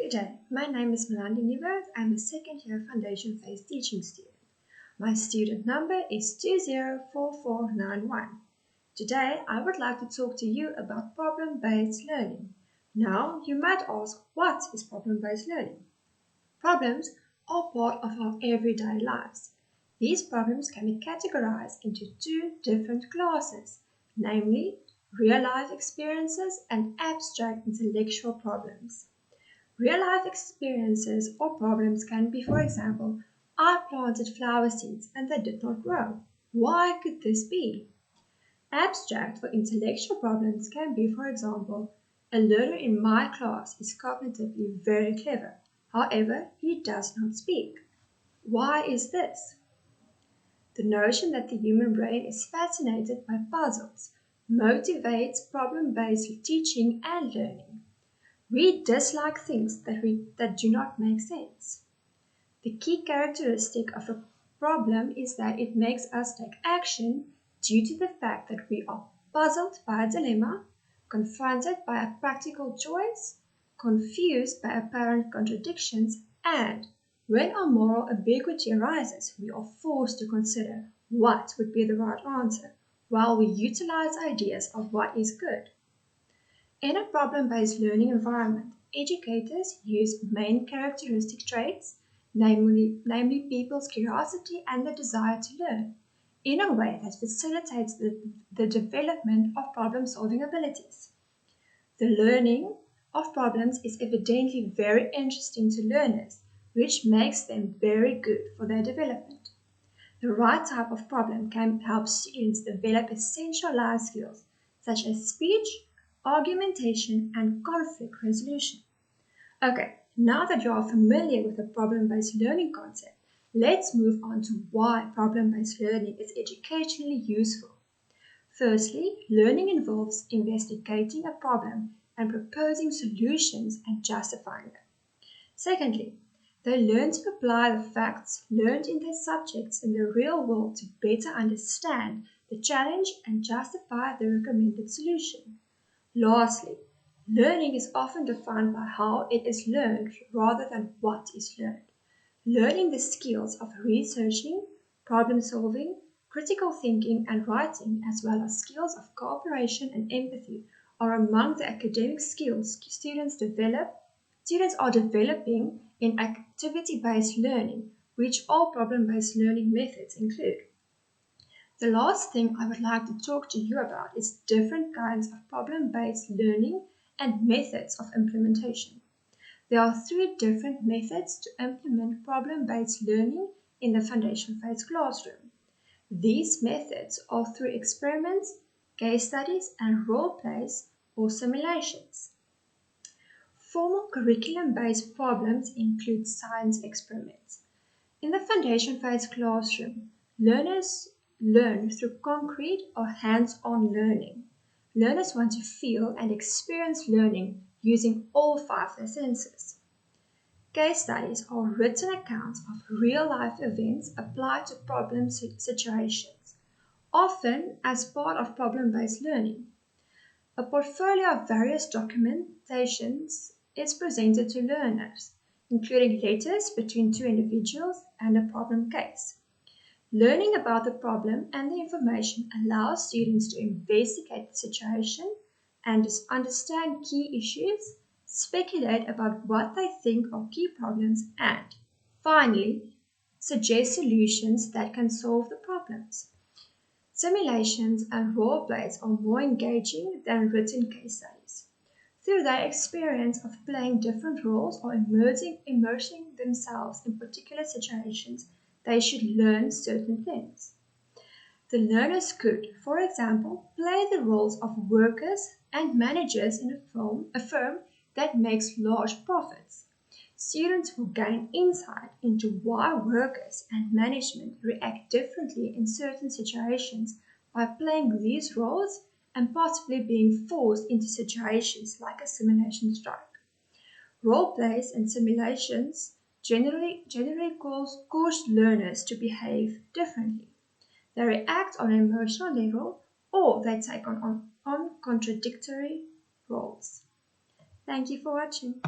Good day, my name is Melandie Nieuwoudt. I'm a second year foundation phase teaching student. My student number is 204491. Today I would like to talk to you about problem-based learning. Now you might ask, what is problem-based learning? Problems are part of our everyday lives. These problems can be categorized into two different classes, namely real-life experiences and abstract intellectual problems. Real-life experiences or problems can be, for example, I planted flower seeds and they did not grow. Why could this be? Abstract or intellectual problems can be, for example, a learner in my class is cognitively very clever. However, he does not speak. Why is this? The notion that the human brain is fascinated by puzzles motivates problem-based teaching and learning. We dislike things that do not make sense. The key characteristic of a problem is that it makes us take action due to the fact that we are puzzled by a dilemma, confronted by a practical choice, confused by apparent contradictions, and when a moral ambiguity arises, we are forced to consider what would be the right answer while we utilize ideas of what is good. In a problem-based learning environment, educators use main characteristic traits, namely people's curiosity and the desire to learn, in a way that facilitates the development of problem-solving abilities. The learning of problems is evidently very interesting to learners, which makes them very good for their development. The right type of problem can help students develop essential life skills such as speech, argumentation, and conflict resolution. Okay, now that you are familiar with the problem-based learning concept, let's move on to why problem-based learning is educationally useful. Firstly, learning involves investigating a problem and proposing solutions and justifying them. Secondly, they learn to apply the facts learned in their subjects in the real world to better understand the challenge and justify the recommended solution. Lastly, learning is often defined by how it is learned rather than what is learned. Learning the skills of researching, problem-solving, critical thinking, and writing, as well as skills of cooperation and empathy, are among the academic skills students are developing in activity-based learning, which all problem-based learning methods include. The last thing I would like to talk to you about is different kinds of problem-based learning and methods of implementation. There are three different methods to implement problem-based learning in the foundation phase classroom. These methods are through experiments, case studies, and role plays or simulations. Formal curriculum-based problems include science experiments. In the foundation phase classroom, learners learn through concrete or hands-on learning. Learners want to feel and experience learning using all five of their senses. Case studies are written accounts of real-life events applied to problem situations, often as part of problem-based learning. A portfolio of various documentations is presented to learners, including letters between two individuals and a problem case. Learning about the problem and the information allows students to investigate the situation and understand key issues, speculate about what they think are key problems, and, finally, suggest solutions that can solve the problems. Simulations and role plays are more engaging than written case studies. Through their experience of playing different roles or immersing themselves in particular situations, they should learn certain things. The learners could, for example, play the roles of workers and managers in a firm that makes large profits. Students will gain insight into why workers and management react differently in certain situations by playing these roles and possibly being forced into situations like a simulation strike. Role plays and simulations generally cause learners to behave differently. They react on an emotional level or they take on contradictory roles. Thank you for watching.